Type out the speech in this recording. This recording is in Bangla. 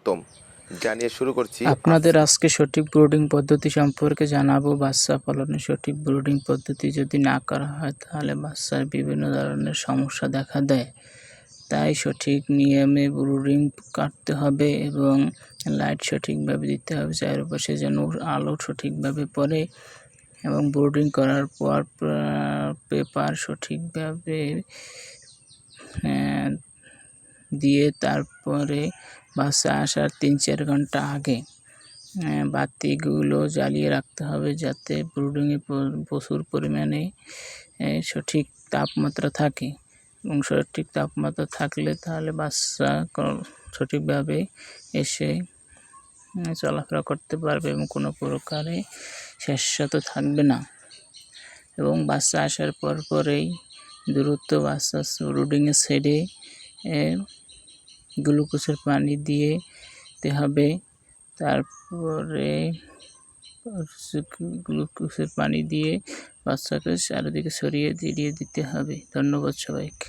স্বাগতম জানিয়ে শুরু করছি আপনাদের আজকে সঠিক ব্রুডিং পদ্ধতি সম্পর্কে জানাবো। বাচ্চা পালনের সঠিক ব্রুডিং পদ্ধতি যদি না করা হয় তাহলে বাচ্চার বিভিন্ন ধরনের সমস্যা দেখা দেয়। তাই সঠিক নিয়মে ব্রুডিং কাটতে হবে এবং লাইট সঠিকভাবে দিতে হবে, চারপাশে যেন আলো সঠিকভাবে পড়ে এবং ব্রুডিং করার পর পেপার সঠিকভাবে দিয়ে তারপরে বাচ্চা আসার ৩-৪ ঘন্টা আগে বাতিগুলো জ্বালিয়ে রাখতে হবে, যাতে ব্রুডিংয়ে প্রচুর পরিমাণে সঠিক তাপমাত্রা থাকে এবং সঠিক তাপমাত্রা থাকলে তাহলে বাচ্চা সঠিকভাবে এসে চলাফেরা করতে পারবে এবং কোনো প্রকারে সমস্যা থাকবে না। এবং বাচ্চা আসার পরেই দ্রুত বাচ্চা ব্রুডিংয়ে ছেড়ে গ্লুকোজের পানি দিয়ে দিতে হবে। তারপরে গ্লুকোজের পানি দিয়ে বাচ্চাকে চারিদিকে ছড়িয়ে দিতে হবে। ধন্যবাদ সবাইকে।